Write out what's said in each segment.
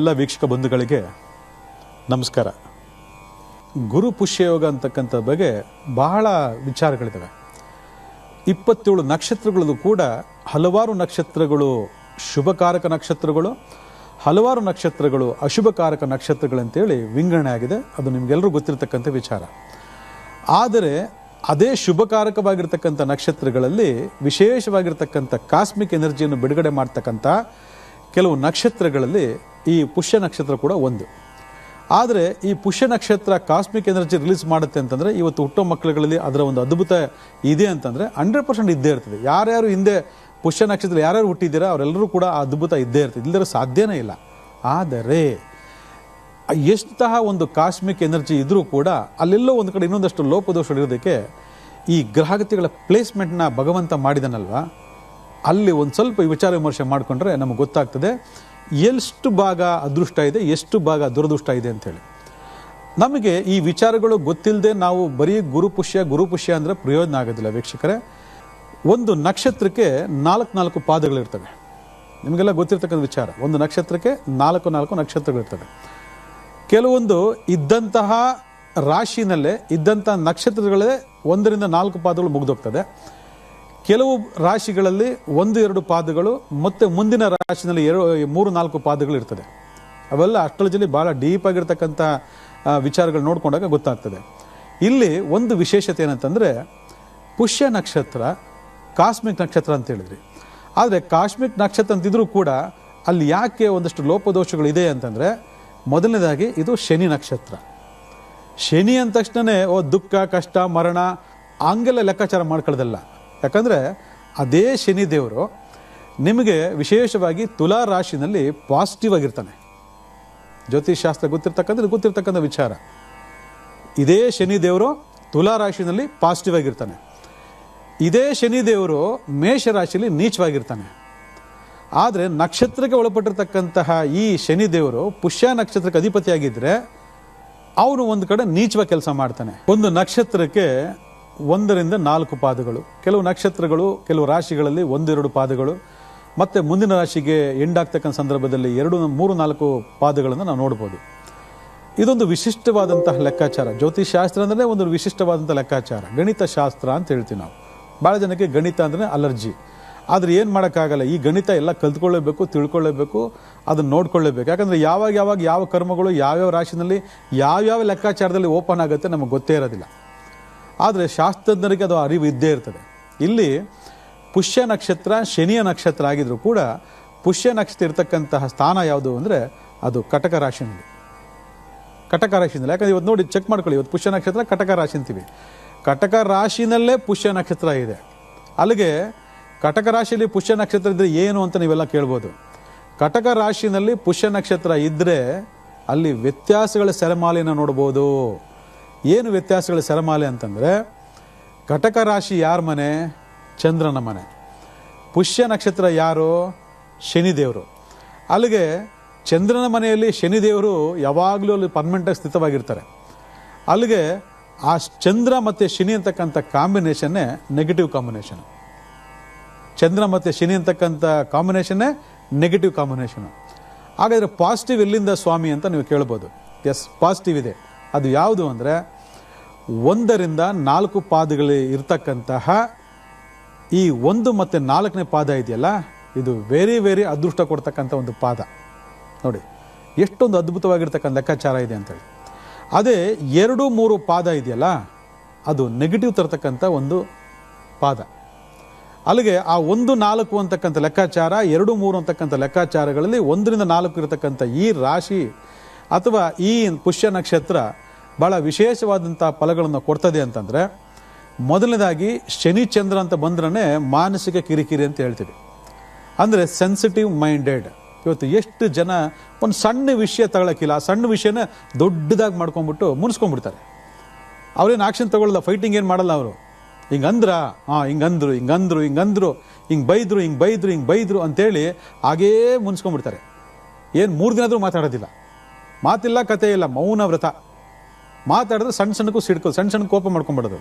ಎಲ್ಲ ವೀಕ್ಷಕ ಬಂಧುಗಳಿಗೆ ನಮಸ್ಕಾರ. ಗುರು ಪುಷ್ಯಯೋಗ ಅಂತಕ್ಕಂಥ ಬಗ್ಗೆ ಬಹಳ ವಿಚಾರಗಳಿದ್ದಾವೆ. 27 ನಕ್ಷತ್ರಗಳಲ್ಲೂ ಕೂಡ ಹಲವಾರು ನಕ್ಷತ್ರಗಳು ಶುಭಕಾರಕ ನಕ್ಷತ್ರಗಳು, ಹಲವಾರು ನಕ್ಷತ್ರಗಳು ಅಶುಭಕಾರಕ ನಕ್ಷತ್ರಗಳಂತೇಳಿ ವಿಂಗಡಣೆ ಆಗಿದೆ. ಅದು ನಿಮಗೆಲ್ಲರೂ ಗೊತ್ತಿರತಕ್ಕಂಥ ವಿಚಾರ. ಆದರೆ ಅದೇ ಶುಭಕಾರಕವಾಗಿರ್ತಕ್ಕಂಥ ನಕ್ಷತ್ರಗಳಲ್ಲಿ ವಿಶೇಷವಾಗಿರ್ತಕ್ಕಂಥ ಕಾಸ್ಮಿಕ್ ಎನರ್ಜಿಯನ್ನು ಬಿಡುಗಡೆ ಮಾಡ್ತಕ್ಕಂಥ ಕೆಲವು ನಕ್ಷತ್ರಗಳಲ್ಲಿ ಈ ಪುಷ್ಯ ನಕ್ಷತ್ರ ಕೂಡ ಒಂದು. ಆದರೆ ಈ ಪುಷ್ಯ ನಕ್ಷತ್ರ ಕಾಸ್ಮಿಕ್ ಎನರ್ಜಿ ರಿಲೀಸ್ ಮಾಡುತ್ತೆ ಅಂತಂದರೆ ಇವತ್ತು ಹುಟ್ಟೋ ಮಕ್ಕಳುಗಳಲ್ಲಿ ಅದರ ಒಂದು ಅದ್ಭುತ ಇದೆ ಅಂತಂದರೆ 100% ಇದ್ದೇ ಇರ್ತದೆ. ಯಾರ್ಯಾರು ಹಿಂದೆ ಪುಷ್ಯ ನಕ್ಷತ್ರ ಯಾರ್ಯಾರು ಹುಟ್ಟಿದ್ದೀರಾ ಅವರೆಲ್ಲರೂ ಕೂಡ ಆ ಅದ್ಭುತ ಇದ್ದೇ ಇರ್ತದೆ, ಇಲ್ಲದ್ರೆ ಸಾಧ್ಯನೇ ಇಲ್ಲ. ಆದರೆ ಎಷ್ಟತಹ ಒಂದು ಕಾಸ್ಮಿಕ್ ಎನರ್ಜಿ ಇದ್ರೂ ಕೂಡ ಅಲ್ಲೆಲ್ಲೋ ಒಂದು ಕಡೆ ಇನ್ನೊಂದಷ್ಟು ಲೋಪದೋಷಗಳಿರೋದಕ್ಕೆ ಈ ಗ್ರಹಗತಿಗಳ ಪ್ಲೇಸ್ಮೆಂಟ್ನ ಭಗವಂತ ಮಾಡಿದನಲ್ವ, ಅಲ್ಲಿ ಒಂದು ಸ್ವಲ್ಪ ವಿಚಾರ ವಿಮರ್ಶೆ ಮಾಡಿಕೊಂಡ್ರೆ ನಮಗೆ ಗೊತ್ತಾಗ್ತದೆ ಎಷ್ಟು ಭಾಗ ಅದೃಷ್ಟ ಇದೆ, ಎಷ್ಟು ಭಾಗ ದುರದೃಷ್ಟ ಇದೆ ಅಂತೇಳಿ. ನಮಗೆ ಈ ವಿಚಾರಗಳು ಗೊತ್ತಿಲ್ಲದೆ ನಾವು ಬರೀ ಗುರುಪುಷ್ಯ ಅಂದರೆ ಪ್ರಯೋಜನ ಆಗೋದಿಲ್ಲ ವೀಕ್ಷಕರೇ. ಒಂದು ನಕ್ಷತ್ರಕ್ಕೆ 4 ಪಾದಗಳಿರ್ತವೆ. ನಿಮಗೆಲ್ಲ ಗೊತ್ತಿರ್ತಕ್ಕಂಥ ವಿಚಾರ. ಒಂದು ನಕ್ಷತ್ರಕ್ಕೆ 4 ನಕ್ಷತ್ರಗಳಿರ್ತವೆ. ಕೆಲವೊಂದು ಇದ್ದಂತಹ ರಾಶಿನಲ್ಲೇ ಇದ್ದಂಥ ನಕ್ಷತ್ರಗಳೇ 1 4 ಪಾದಗಳು ಮುಗಿದೋಗ್ತದೆ. ಕೆಲವು ರಾಶಿಗಳಲ್ಲಿ 1-2 ಪಾದಗಳು ಮತ್ತು ಮುಂದಿನ ರಾಶಿನಲ್ಲಿ 3-4 ಪಾದಗಳು ಇರ್ತದೆ. ಅವೆಲ್ಲ ಅಸ್ಟ್ರಾಲಜಿಲಿ ಭಾಳ ಡೀಪ್ ಆಗಿರ್ತಕ್ಕಂಥ ವಿಚಾರಗಳು ನೋಡ್ಕೊಂಡಾಗ ಗೊತ್ತಾಗ್ತದೆ. ಇಲ್ಲಿ ಒಂದು ವಿಶೇಷತೆ ಏನಂತಂದರೆ ಪುಷ್ಯ ನಕ್ಷತ್ರ ಕಾಸ್ಮಿಕ್ ನಕ್ಷತ್ರ ಅಂತ ಹೇಳಿದ್ರಿ. ಆದರೆ ಕಾಸ್ಮಿಕ್ ನಕ್ಷತ್ರ ಅಂತಿದ್ರೂ ಕೂಡ ಅಲ್ಲಿ ಯಾಕೆ ಒಂದಷ್ಟು ಲೋಪದೋಷಗಳಿದೆ ಅಂತಂದರೆ, ಮೊದಲನೇದಾಗಿ ಇದು ಶನಿ ನಕ್ಷತ್ರ. ಶನಿ ಅಂದ ತಕ್ಷಣವೇ ದುಃಖ ಕಷ್ಟ ಮರಣ ಹಂಗೆಲ್ಲ ಲೆಕ್ಕಾಚಾರ ಮಾಡ್ಕೊಳ್ಳೋದಲ್ಲ. ಯಾಕಂದರೆ ಅದೇ ಶನಿ ದೇವರು ನಿಮಗೆ ವಿಶೇಷವಾಗಿ ತುಲಾ ರಾಶಿನಲ್ಲಿ ಪಾಸಿಟಿವ್ ಆಗಿರ್ತಾನೆ. ಜ್ಯೋತಿಷಾಸ್ತ್ರ ಗೊತ್ತಿರ್ತಕ್ಕಂಥ ವಿಚಾರ. ಇದೇ ಶನಿ ದೇವರು ತುಲಾ ರಾಶಿನಲ್ಲಿ ಪಾಸಿಟಿವ್ ಆಗಿರ್ತಾನೆ. ಇದೇ ಶನಿ ದೇವರು ಮೇಷ ರಾಶಿಯಲ್ಲಿ ನೀಚವಾಗಿರ್ತಾನೆ. ಆದರೆ ನಕ್ಷತ್ರಕ್ಕೆ ಒಳಪಟ್ಟಿರ್ತಕ್ಕಂತಹ ಈ ಶನಿ ದೇವರು ಪುಷ್ಯ ನಕ್ಷತ್ರಕ್ಕೆ ಅಧಿಪತಿಯಾಗಿದ್ದರೆ ಅವನು ಒಂದು ಕಡೆ ನೀಚವಾಗಿ ಕೆಲಸ ಮಾಡ್ತಾನೆ. ಒಂದು ನಕ್ಷತ್ರಕ್ಕೆ 1-4 ಪಾದಗಳು, ಕೆಲವು ನಕ್ಷತ್ರಗಳು ಕೆಲವು ರಾಶಿಗಳಲ್ಲಿ 1-2 ಪಾದಗಳು, ಮತ್ತು ಮುಂದಿನ ರಾಶಿಗೆ ಎಂಡಾಗ್ತಕ್ಕಂಥ ಸಂದರ್ಭದಲ್ಲಿ 2-3-4 ಪಾದಗಳನ್ನು ನಾವು ನೋಡ್ಬೋದು. ಇದೊಂದು ವಿಶಿಷ್ಟವಾದಂತಹ ಲೆಕ್ಕಾಚಾರ. ಜ್ಯೋತಿಷಾಸ್ತ್ರ ಅಂದರೆ ಒಂದು ವಿಶಿಷ್ಟವಾದಂಥ ಲೆಕ್ಕಾಚಾರ. ಗಣಿತ ಶಾಸ್ತ್ರ ಅಂತ ಹೇಳ್ತೀವಿ ನಾವು. ಭಾಳ ಜನಕ್ಕೆ ಗಣಿತ ಅಂದರೆ ಅಲರ್ಜಿ. ಆದರೆ ಏನು ಮಾಡೋಕ್ಕಾಗಲ್ಲ. ಈ ಗಣಿತ ಎಲ್ಲ ಕಲ್ತ್ಕೊಳ್ಳೇಬೇಕು, ತಿಳ್ಕೊಳ್ಳೇಬೇಕು, ಅದನ್ನು ನೋಡ್ಕೊಳ್ಳೇಬೇಕು. ಯಾಕಂದರೆ ಯಾವಾಗ ಯಾವ ಕರ್ಮಗಳು ಯಾವ್ಯಾವ ರಾಶಿನಲ್ಲಿ ಯಾವ್ಯಾವ ಲೆಕ್ಕಾಚಾರದಲ್ಲಿ ಓಪನ್ ಆಗುತ್ತೆ ನಮಗೆ ಗೊತ್ತೇ ಇರೋದಿಲ್ಲ. ಆದರೆ ಶಾಸ್ತ್ರಜ್ಞರಿಗೆ ಅದು ಅರಿವು ಇದ್ದೇ ಇರ್ತದೆ. ಇಲ್ಲಿ ಪುಷ್ಯ ನಕ್ಷತ್ರ ಶನಿಯ ನಕ್ಷತ್ರ ಆಗಿದ್ರೂ ಕೂಡ ಪುಷ್ಯ ನಕ್ಷತ್ರ ಇರ್ತಕ್ಕಂತಹ ಸ್ಥಾನ ಯಾವುದು ಅಂದರೆ ಅದು ಕಟಕ ರಾಶಿನಲ್ಲಿ. ಯಾಕಂದರೆ ಇವತ್ತು ನೋಡಿ ಚೆಕ್ ಮಾಡ್ಕೊಳ್ಳಿ, ಇವತ್ತು ಪುಷ್ಯ ನಕ್ಷತ್ರ ಕಟಕ ರಾಶಿ ಅಂತೀವಿ. ಕಟಕ ರಾಶಿನಲ್ಲೇ ಪುಷ್ಯ ನಕ್ಷತ್ರ ಇದೆ. ಅಲ್ಲಿಗೆ ಕಟಕ ರಾಶಿಯಲ್ಲಿ ಪುಷ್ಯ ನಕ್ಷತ್ರ ಇದ್ದರೆ ಏನು ಅಂತ ನೀವೆಲ್ಲ ಕೇಳ್ಬೋದು. ಕಟಕ ರಾಶಿನಲ್ಲಿ ಪುಷ್ಯ ನಕ್ಷತ್ರ ಇದ್ದರೆ ಅಲ್ಲಿ ವ್ಯತ್ಯಾಸಗಳ ಸೆರೆಮಾಲೆಯನ್ನು ನೋಡ್ಬೋದು. ಏನು ವ್ಯತ್ಯಾಸಗಳ ಸೆರೆಮಾಲೆ ಅಂತಂದರೆ, ಕಟಕ ರಾಶಿ ಯಾರ ಮನೆ? ಚಂದ್ರನ ಮನೆ. ಪುಷ್ಯ ನಕ್ಷತ್ರ ಯಾರು? ಶನಿದೇವರು. ಅಲ್ಲಿಗೆ ಚಂದ್ರನ ಮನೆಯಲ್ಲಿ ಶನಿದೇವರು ಯಾವಾಗಲೂ ಅಲ್ಲಿ ಪರ್ಮನೆಂಟಾಗಿ ಸ್ಥಿತವಾಗಿರ್ತಾರೆ. ಅಲ್ಲಿಗೆ ಆ ಚಂದ್ರ ಮತ್ತು ಶನಿ ಅಂತಕ್ಕಂಥ ಕಾಂಬಿನೇಷನ್ನೇ ನೆಗೆಟಿವ್ ಕಾಂಬಿನೇಷನ್. ಚಂದ್ರ ಮತ್ತು ಶನಿ ಅಂತಕ್ಕಂಥ ಕಾಂಬಿನೇಷನ್ನೇ ನೆಗೆಟಿವ್ ಕಾಂಬಿನೇಷನು. ಹಾಗಾದರೆ ಪಾಸಿಟಿವ್ ಎಲ್ಲಿಂದ ಸ್ವಾಮಿ ಅಂತ ನೀವು ಕೇಳ್ಬೋದು. ಎಸ್, ಪಾಸಿಟಿವ್ ಇದೆ. ಅದು ಯಾವುದು ಅಂದರೆ 1-4 ಪಾದಗಳು ಇರ್ತಕ್ಕಂತಹ ಈ 1 ಮತ್ತು 4ನೇ ಪಾದ ಇದೆಯಲ್ಲ, ಇದು ವೆರಿ ಅದೃಷ್ಟ ಕೊಡ್ತಕ್ಕಂಥ ಒಂದು ಪಾದ. ನೋಡಿ ಎಷ್ಟೊಂದು ಅದ್ಭುತವಾಗಿರ್ತಕ್ಕಂಥ ಲೆಕ್ಕಾಚಾರ ಇದೆ ಅಂತೇಳಿ. ಅದೇ 2-3 ಪಾದ ಇದೆಯಲ್ಲ, ಅದು ನೆಗೆಟಿವ್ ತರ್ತಕ್ಕಂಥ ಒಂದು ಪಾದ. ಅಲ್ಲಿಗೆ ಆ 1-4 ಅಂತಕ್ಕಂಥ ಲೆಕ್ಕಾಚಾರ, 2-3 ಅಂತಕ್ಕಂಥ ಲೆಕ್ಕಾಚಾರಗಳಲ್ಲಿ 1-4 ಇರತಕ್ಕಂಥ ಈ ರಾಶಿ ಅಥವಾ ಈ ಪುಷ್ಯ ನಕ್ಷತ್ರ ಭಾಳ ವಿಶೇಷವಾದಂಥ ಫಲಗಳನ್ನು ಕೊಡ್ತದೆ ಅಂತಂದರೆ, ಮೊದಲನೇದಾಗಿ ಶನಿ ಚಂದ್ರ ಅಂತ ಬಂದ್ರೆ ಮಾನಸಿಕ ಕಿರಿಕಿರಿ ಅಂತ ಹೇಳ್ತೀವಿ. ಅಂದರೆ ಸೆನ್ಸಿಟಿವ್ ಮೈಂಡೆಡ್. ಇವತ್ತು ಎಷ್ಟು ಜನ ಒಂದು ಸಣ್ಣ ವಿಷಯ ತಗೊಳಕ್ಕಿಲ್ಲ, ಆ ಸಣ್ಣ ವಿಷಯನ ದೊಡ್ಡದಾಗಿ ಮಾಡ್ಕೊಂಡ್ಬಿಟ್ಟು ಮುನ್ಸ್ಕೊಂಡ್ಬಿಡ್ತಾರೆ. ಅವ್ರೇನು ಆಕ್ಷನ್ ತಗೊಳ್ಳಲ್ಲ, ಫೈಟಿಂಗ್ ಏನು ಮಾಡಲ್ಲ. ಅವರು ಹಿಂಗಂದ್ರು ಹಿಂಗೆ ಬೈದ್ರು ಅಂತೇಳಿ ಹಾಗೇ ಮುನ್ಸ್ಕೊಂಡ್ಬಿಡ್ತಾರೆ. ಏನು 3 ದಿನ ಆದರೂ ಮಾತಾಡೋದಿಲ್ಲ, ಮಾತಿಲ್ಲ ಕತೆ ಇಲ್ಲ, ಮೌನ ವ್ರತ. ಮಾತಾಡಿದ್ರೆ ಸಣ್ಣಕ್ಕೂ ಸಿಡ್ಕೋದು, ಸಣ್ಣ ಕೋಪ ಮಾಡ್ಕೊಂಡ್ಬಿಡೋದು.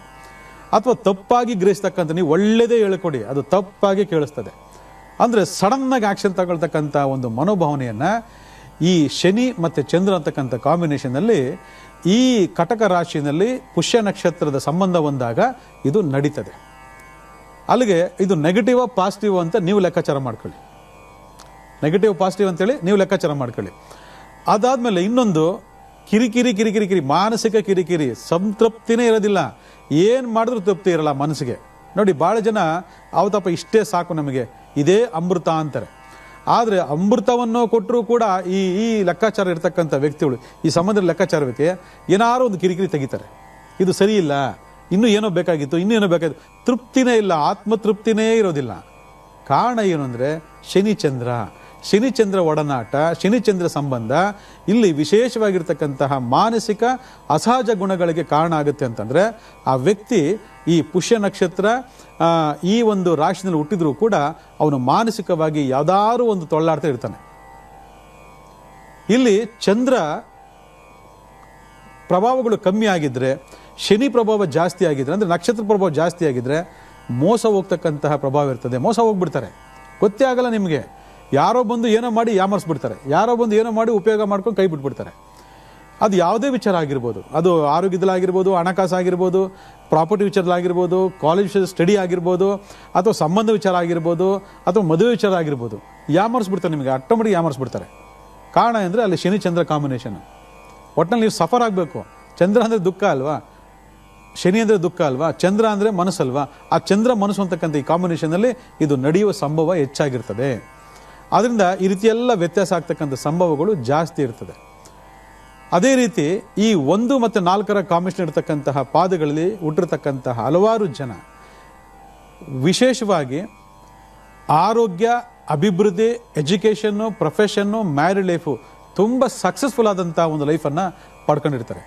ಅಥವಾ ತಪ್ಪಾಗಿ ಗ್ರಹಿಸ್ತಕ್ಕಂಥ, ನೀವು ಒಳ್ಳೆಯದೇ ಹೇಳ್ಕೊಡಿ, ಅದು ತಪ್ಪಾಗಿ ಕೇಳಿಸ್ತದೆ. ಅಂದರೆ ಸಡನ್ನಾಗಿ ಆಕ್ಷನ್ ತಗೊಳ್ತಕ್ಕಂಥ ಒಂದು ಮನೋಭಾವನೆಯನ್ನು ಈ ಶನಿ ಮತ್ತು ಚಂದ್ರ ಅಂತಕ್ಕಂಥ ಕಾಂಬಿನೇಷನ್ನಲ್ಲಿ ಈ ಕಟಕ ರಾಶಿಯಲ್ಲಿ ಪುಷ್ಯ ನಕ್ಷತ್ರದ ಸಂಬಂಧ ಹೊಂದಾಗ ಇದು ನಡೀತದೆ. ಅಲ್ಲಿಗೆ ಇದು ನೆಗೆಟಿವ್ ಪಾಸಿಟಿವ್ ಅಂತ ನೀವು ಲೆಕ್ಕಾಚಾರ ಮಾಡ್ಕೊಳ್ಳಿ. ನೆಗೆಟಿವ್ ಪಾಸಿಟಿವ್ ಅಂತೇಳಿ ನೀವು ಲೆಕ್ಕಾಚಾರ ಮಾಡ್ಕೊಳ್ಳಿ. ಅದಾದಮೇಲೆ ಇನ್ನೊಂದು ಕಿರಿಕಿರಿ ಮಾನಸಿಕ ಕಿರಿಕಿರಿ, ಸಂತೃಪ್ತಿನೇ ಇರೋದಿಲ್ಲ. ಏನು ಮಾಡಿದ್ರೂ ತೃಪ್ತಿ ಇರಲ್ಲ ಮನಸ್ಸಿಗೆ. ನೋಡಿ, ಭಾಳ ಜನ ಅವತ್ತಪ್ಪ ಇಷ್ಟೇ ಸಾಕು ನಮಗೆ, ಇದೇ ಅಮೃತ ಅಂತಾರೆ. ಆದರೆ ಅಮೃತವನ್ನು ಕೊಟ್ಟರೂ ಕೂಡ ಈ ಲೆಕ್ಕಾಚಾರ ಇರ್ತಕ್ಕಂಥ ವ್ಯಕ್ತಿಗಳು, ಈ ಸಂಬಂಧದ ಲೆಕ್ಕಾಚಾರಕ್ಕೆ ಏನಾರು ಒಂದು ಕಿರಿಕಿರಿ ತೆಗಿತಾರೆ. ಇದು ಸರಿ ಇಲ್ಲ, ಇನ್ನೂ ಏನೋ ಬೇಕಾಗಿತ್ತು, ಇನ್ನೂ ಏನೋ ಬೇಕಾಗಿತ್ತು, ತೃಪ್ತಿನೇ ಇಲ್ಲ, ಆತ್ಮತೃಪ್ತಿನೇ ಇರೋದಿಲ್ಲ. ಕಾರಣ ಏನು ಅಂದರೆ ಶನಿಚಂದ್ರ ಒಡನಾಟ, ಶನಿಚಂದ್ರ ಸಂಬಂಧ ಇಲ್ಲಿ ವಿಶೇಷವಾಗಿರ್ತಕ್ಕಂತಹ ಮಾನಸಿಕ ಅಸಹಜ ಗುಣಗಳಿಗೆ ಕಾರಣ ಆಗುತ್ತೆ ಅಂತಂದರೆ ಆ ವ್ಯಕ್ತಿ ಈ ಪುಷ್ಯ ನಕ್ಷತ್ರ ಈ ಒಂದು ರಾಶಿನಲ್ಲಿ ಹುಟ್ಟಿದ್ರೂ ಕೂಡ ಅವನು ಮಾನಸಿಕವಾಗಿ ಯಾವುದಾದ್ರೂ ಒಂದು ತೊಳ್ಳಾಡ್ತಾ ಇರ್ತಾನೆ. ಇಲ್ಲಿ ಚಂದ್ರ ಪ್ರಭಾವಗಳು ಕಮ್ಮಿ ಆಗಿದ್ರೆ, ಶನಿ ಪ್ರಭಾವ ಜಾಸ್ತಿ ಆಗಿದ್ರೆ, ಅಂದರೆ ನಕ್ಷತ್ರ ಪ್ರಭಾವ ಜಾಸ್ತಿ ಆಗಿದ್ರೆ ಮೋಸ ಹೋಗ್ತಕ್ಕಂತಹ ಪ್ರಭಾವ ಇರ್ತದೆ. ಮೋಸ ಹೋಗ್ಬಿಡ್ತಾರೆ, ಗೊತ್ತೇ ಆಗಲ್ಲ ನಿಮಗೆ. ಯಾರೋ ಬಂದು ಏನೋ ಮಾಡಿ ಯಾಮರ್ಸ್ಬಿಡ್ತಾರೆ, ಯಾರೋ ಬಂದು ಏನೋ ಮಾಡಿ ಉಪಯೋಗ ಮಾಡ್ಕೊಂಡು ಕೈ ಬಿಟ್ಬಿಡ್ತಾರೆ. ಅದು ಯಾವುದೇ ವಿಚಾರ ಆಗಿರ್ಬೋದು, ಅದು ಆರೋಗ್ಯದಲ್ಲಾಗಿರ್ಬೋದು, ಹಣಕಾಸು ಆಗಿರ್ಬೋದು, ಪ್ರಾಪರ್ಟಿ ವಿಚಾರದಲ್ಲಾಗಿರ್ಬೋದು, ಕಾಲೇಜ್ ವಿಷಯದ ಸ್ಟಡಿ ಆಗಿರ್ಬೋದು, ಅಥವಾ ಸಂಬಂಧ ವಿಚಾರ ಆಗಿರ್ಬೋದು, ಅಥವಾ ಮದುವೆ ವಿಚಾರ ಆಗಿರ್ಬೋದು, ಯಾಮರ್ಸ್ಬಿಡ್ತಾರೆ, ನಿಮಗೆ ಆಟೋಮೆಟಿಕ್ ಯಾಮರ್ಸ್ಬಿಡ್ತಾರೆ. ಕಾರಣ ಅಂದರೆ ಅಲ್ಲಿ ಶನಿ ಚಂದ್ರ ಕಾಂಬಿನೇಷನ್. ಒಟ್ಟಿನಲ್ಲಿ ನೀವು ಸಫರ್ ಆಗಬೇಕು. ಚಂದ್ರ ಅಂದರೆ ದುಃಖ ಅಲ್ವಾ, ಶನಿ ಅಂದರೆ ದುಃಖ ಅಲ್ವಾ, ಚಂದ್ರ ಅಂದರೆ ಮನಸ್ಸಲ್ವಾ. ಆ ಚಂದ್ರ ಮನಸ್ಸು ಅಂತಕ್ಕಂಥ ಈ ಕಾಂಬಿನೇಷನಲ್ಲಿ ಇದು ನಡೆಯುವ ಸಂಭವ ಹೆಚ್ಚಾಗಿರ್ತದೆ. ಆದ್ದರಿಂದ ಈ ರೀತಿ ಎಲ್ಲ ವ್ಯತ್ಯಾಸ ಆಗ್ತಕ್ಕಂಥ ಸಂಭವಗಳು ಜಾಸ್ತಿ ಇರ್ತದೆ. ಅದೇ ರೀತಿ ಈ 1 ಮತ್ತು 4ರ ಕಾಂಬಿನೇಷನ್ ಇರತಕ್ಕಂತಹ ಪಾದಗಳಲ್ಲಿ ಹುಟ್ಟಿರ್ತಕ್ಕಂತಹ ಹಲವಾರು ಜನ ವಿಶೇಷವಾಗಿ ಆರೋಗ್ಯ, ಅಭಿವೃದ್ಧಿ, ಎಜುಕೇಷನ್ನು, ಪ್ರೊಫೆಷನ್ನು, ಮ್ಯಾರಿಡ್ ಲೈಫು ತುಂಬ ಸಕ್ಸಸ್ಫುಲ್ ಆದಂಥ ಒಂದು ಲೈಫನ್ನು ಪಡ್ಕೊಂಡಿರ್ತಾರೆ.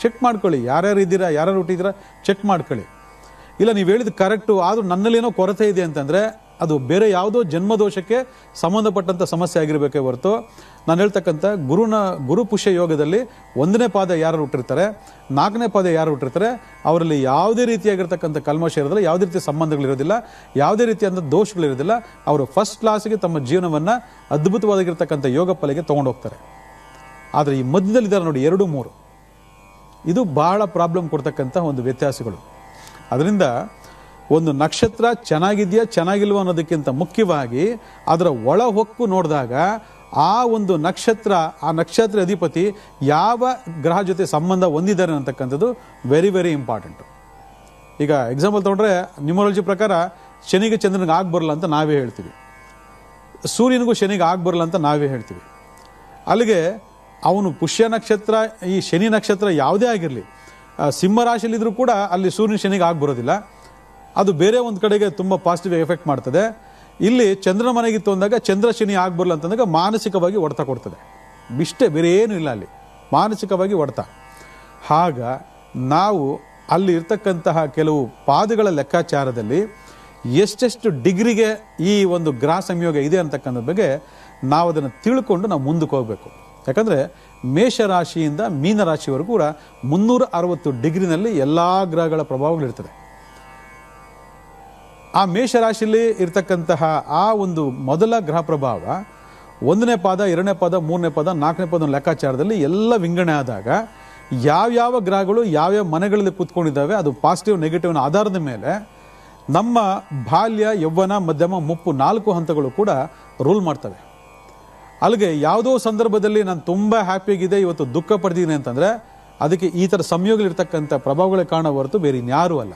ಚೆಕ್ ಮಾಡ್ಕೊಳ್ಳಿ, ಯಾರ್ಯಾರು ಇದ್ದೀರಾ, ಯಾರ್ಯಾರು ಹುಟ್ಟಿದ್ದೀರಾ ಚೆಕ್ ಮಾಡ್ಕೊಳ್ಳಿ. ಇಲ್ಲ ನೀವು ಹೇಳಿದ ಕರೆಕ್ಟು, ಆದರೂ ನನ್ನಲ್ಲೇನೋ ಕೊರತೆ ಇದೆ ಅಂತಂದರೆ ಅದು ಬೇರೆ ಯಾವುದೋ ಜನ್ಮದೋಷಕ್ಕೆ ಸಂಬಂಧಪಟ್ಟಂಥ ಸಮಸ್ಯೆ ಆಗಿರಬೇಕೇ ಹೊರತು, ನಾನು ಹೇಳ್ತಕ್ಕಂಥ ಗುರು ಪುಷ್ಯ ಯೋಗದಲ್ಲಿ 1ನೇ ಪಾದ ಯಾರು ಹುಟ್ಟಿರ್ತಾರೆ, 4ನೇ ಪಾದ ಯಾರು ಹುಟ್ಟಿರ್ತಾರೆ, ಅವರಲ್ಲಿ ಯಾವುದೇ ರೀತಿಯಾಗಿರ್ತಕ್ಕಂಥ ಕಲ್ಮಶ ಇರೋದಿಲ್ಲ, ಯಾವುದೇ ರೀತಿಯ ಸಂಬಂಧಗಳಿರೋದಿಲ್ಲ, ಯಾವುದೇ ರೀತಿಯಾದ ದೋಷಗಳಿರೋದಿಲ್ಲ. ಅವರು ಫಸ್ಟ್ ಕ್ಲಾಸ್ಗೆ ತಮ್ಮ ಜೀವನವನ್ನು ಅದ್ಭುತವಾಗಿರ್ತಕ್ಕಂಥ ಯೋಗ ಫಲಿಗೆ ತೊಗೊಂಡೋಗ್ತಾರೆ. ಆದರೆ ಈ ಮಧ್ಯದಲ್ಲಿದ್ದಾರೆ ನೋಡಿ 2, 3, ಇದು ಬಹಳ ಪ್ರಾಬ್ಲಮ್ ಕೊಡ್ತಕ್ಕಂಥ ಒಂದು ವ್ಯತ್ಯಾಸಗಳು. ಅದರಿಂದ ಒಂದು ನಕ್ಷತ್ರ ಚೆನ್ನಾಗಿದೆಯಾ ಚೆನ್ನಾಗಿಲ್ವ ಅನ್ನೋದಕ್ಕಿಂತ ಮುಖ್ಯವಾಗಿ ಅದರ ಒಳ ಹೊಕ್ಕು ನೋಡಿದಾಗ ಆ ಒಂದು ನಕ್ಷತ್ರ, ಆ ನಕ್ಷತ್ರ ಅಧಿಪತಿ ಯಾವ ಗ್ರಹ ಜೊತೆ ಸಂಬಂಧ ಹೊಂದಿದ್ದಾರೆ ಅಂತಕ್ಕಂಥದ್ದು ವೆರಿ ವೆರಿ ಇಂಪಾರ್ಟೆಂಟು. ಈಗ ಎಕ್ಸಾಂಪಲ್ ತೊಗೊಂಡ್ರೆ ನ್ಯೂಮರಾಲಜಿ ಪ್ರಕಾರ ಶನಿಗೆ ಚಂದ್ರನಿಗೆ ಬರಲ್ಲ ಅಂತ ನಾವೇ ಹೇಳ್ತೀವಿ, ಸೂರ್ಯನಿಗೂ ಶನಿಗೆ ಬರಲ್ಲ ಅಂತ ನಾವೇ ಹೇಳ್ತೀವಿ. ಅಲ್ಲಿಗೆ ಅವನು ಪುಷ್ಯ ನಕ್ಷತ್ರ, ಈ ಶನಿ ನಕ್ಷತ್ರ ಯಾವುದೇ ಆಗಿರಲಿ, ಸಿಂಹ ರಾಶಿಯಲ್ಲಿದ್ದರೂ ಕೂಡ ಅಲ್ಲಿ ಸೂರ್ಯನ ಶನಿಗೆ ಬರೋದಿಲ್ಲ. ಅದು ಬೇರೆ ಒಂದು ಕಡೆಗೆ ತುಂಬ ಪಾಸಿಟಿವ್ ಎಫೆಕ್ಟ್ ಮಾಡ್ತದೆ. ಇಲ್ಲಿ ಚಂದ್ರನ ಮನೆಗಿತ್ತು ಅಂದಾಗ ಚಂದ್ರ ಶನಿ ಬರಲ್ಲ ಅಂತಂದಾಗ ಮಾನಸಿಕವಾಗಿ ಹೊಡೆತ ಕೊಡ್ತದೆ. ಇಷ್ಟೇ, ಬೇರೆ ಏನೂ ಇಲ್ಲ ಅಲ್ಲಿ, ಮಾನಸಿಕವಾಗಿ ಹೊಡೆತ. ಆಗ ನಾವು ಅಲ್ಲಿ ಇರ್ತಕ್ಕಂತಹ ಕೆಲವು ಪಾದಗಳ ಲೆಕ್ಕಾಚಾರದಲ್ಲಿ ಎಷ್ಟೆಷ್ಟು ಡಿಗ್ರಿಗೆ ಈ ಒಂದು ಗ್ರಹ ಸಂಯೋಗ ಇದೆ ಅಂತಕ್ಕಂಥ ಬಗ್ಗೆ ನಾವು ಅದನ್ನು ತಿಳ್ಕೊಂಡು ನಾವು ಮುಂದಕ್ಕೆ ಹೋಗಬೇಕು. ಯಾಕಂದರೆ ಮೇಷರಾಶಿಯಿಂದ ಮೀನರಾಶಿವರೆಗೂ ಕೂಡ 360 ಡಿಗ್ರಿನಲ್ಲಿ ಎಲ್ಲ ಗ್ರಹಗಳ ಪ್ರಭಾವಗಳಿರ್ತದೆ. ಆ ಮೇಷರಾಶಿಯಲ್ಲಿ ಇರ್ತಕ್ಕಂತಹ ಆ ಒಂದು ಮೊದಲ ಗ್ರಹ ಪ್ರಭಾವ 1ನೇ ಪಾದ, 2ನೇ ಪಾದ, 3ನೇ ಪಾದ, 4ನೇ ಪಾದ ಲೆಕ್ಕಾಚಾರದಲ್ಲಿ ಎಲ್ಲ ವಿಂಗಡಣೆ ಆದಾಗ ಯಾವ್ಯಾವ ಗ್ರಹಗಳು ಯಾವ್ಯಾವ ಮನೆಗಳಲ್ಲಿ ಕೂತ್ಕೊಂಡಿದ್ದಾವೆ, ಅದು ಪಾಸಿಟಿವ್ ನೆಗೆಟಿವ್ನ ಆಧಾರದ ಮೇಲೆ ನಮ್ಮ ಬಾಲ್ಯ, ಯೌವನ, ಮಧ್ಯಮ, ಮುಪ್ಪು 4 ಹಂತಗಳು ಕೂಡ ರೂಲ್ ಮಾಡ್ತವೆ. ಅಲ್ಲಿಗೆ ಯಾವುದೋ ಸಂದರ್ಭದಲ್ಲಿ ನಾನು ತುಂಬ ಹ್ಯಾಪಿಯಾಗಿದೆ, ಇವತ್ತು ದುಃಖ ಪಡ್ತಿದ್ದೀನಿ ಅಂತಂದರೆ ಅದಕ್ಕೆ ಈ ಥರ ಸಂಯೋಗಗಳಿರ್ತಕ್ಕಂಥ ಪ್ರಭಾವಗಳೇ ಕಾರಣ ಹೊರತು ಬೇರೆ ಇನ್ಯಾರೂ ಅಲ್ಲ.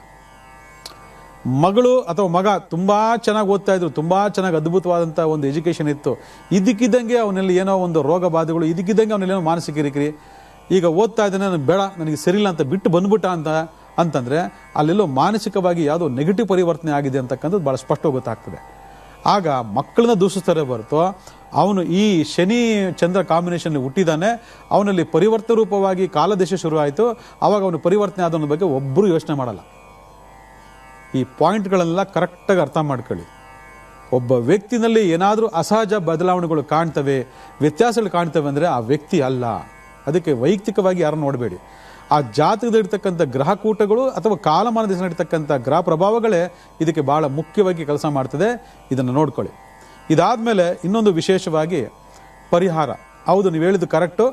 ಮಗಳು ಅಥವಾ ಮಗ ತುಂಬ ಚೆನ್ನಾಗಿ ಓದ್ತಾ ಇದ್ರು, ತುಂಬ ಚೆನ್ನಾಗಿ ಅದ್ಭುತವಾದಂಥ ಒಂದು ಎಜುಕೇಷನ್ ಇತ್ತು, ಇದಕ್ಕಿದ್ದಂಗೆ ಅವನಲ್ಲಿ ಏನೋ ಒಂದು ರೋಗ ಬಾಧೆಗಳು, ಇದಕ್ಕಿದ್ದಂಗೆ ಅವನಲ್ಲಿ ಏನೋ ಮಾನಸಿಕ ಕಿರಿಕಿರಿ, ಈಗ ಓದ್ತಾ ಇದ್ದಾನೆ, ನಾನು ಬೇಡ, ನನಗೆ ಸರಿಯಿಲ್ಲ ಅಂತ ಬಿಟ್ಟು ಬಂದ್ಬಿಟ್ಟ ಅಂತಂದರೆ ಅಲ್ಲೆಲ್ಲೋ ಮಾನಸಿಕವಾಗಿ ಯಾವುದೋ ನೆಗೆಟಿವ್ ಪರಿವರ್ತನೆ ಆಗಿದೆ ಅಂತಕ್ಕಂಥದ್ದು ಭಾಳ ಸ್ಪಷ್ಟವಾಗಿ ಗೊತ್ತಾಗ್ತದೆ. ಆಗ ಮಕ್ಕಳನ್ನ ದೂಷಿಸ್ತಾರೆ ಹೊರತು ಅವನು ಈ ಶನಿ ಚಂದ್ರ ಕಾಂಬಿನೇಷನ್ ಹುಟ್ಟಿದ್ದಾನೆ, ಅವನಲ್ಲಿ ಪರಿವರ್ತನೆ ರೂಪವಾಗಿ ಕಾಲದೇಶ ಶುರು ಆಯಿತು, ಆವಾಗ ಅವನು ಪರಿವರ್ತನೆ ಆದವನ ಬಗ್ಗೆ ಒಬ್ಬರು ಯೋಚನೆ ಮಾಡಲ್ಲ. ಈ ಪಾಯಿಂಟ್ಗಳೆಲ್ಲ ಕರೆಕ್ಟಾಗಿ ಅರ್ಥ ಮಾಡ್ಕೊಳ್ಳಿ. ಒಬ್ಬ ವ್ಯಕ್ತಿನಲ್ಲಿ ಏನಾದರೂ ಅಸಹಜ ಬದಲಾವಣೆಗಳು ಕಾಣ್ತವೆ, ವ್ಯತ್ಯಾಸಗಳು ಕಾಣ್ತವೆ ಅಂದರೆ ಆ ವ್ಯಕ್ತಿ ಅಲ್ಲ. ಅದಕ್ಕೆ ವೈಯಕ್ತಿಕವಾಗಿ ಯಾರನ್ನು ನೋಡಬೇಡಿ. ಆ ಜಾತಕದಲ್ಲಿರ್ತಕ್ಕಂಥ ಗ್ರಹಕೂಟಗಳು ಅಥವಾ ಕಾಲಮಾನ ದಿವಸ ನಡೀತಕ್ಕಂಥ ಗ್ರಹ ಪ್ರಭಾವಗಳೇ ಇದಕ್ಕೆ ಭಾಳ ಮುಖ್ಯವಾಗಿ ಕೆಲಸ ಮಾಡ್ತದೆ. ಇದನ್ನು ನೋಡ್ಕೊಳ್ಳಿ. ಇದಾದಮೇಲೆ ಇನ್ನೊಂದು ವಿಶೇಷವಾಗಿ ಪರಿಹಾರ. ಹೌದು, ನೀವು ಹೇಳಿದ್ದು ಕರೆಕ್ಟು,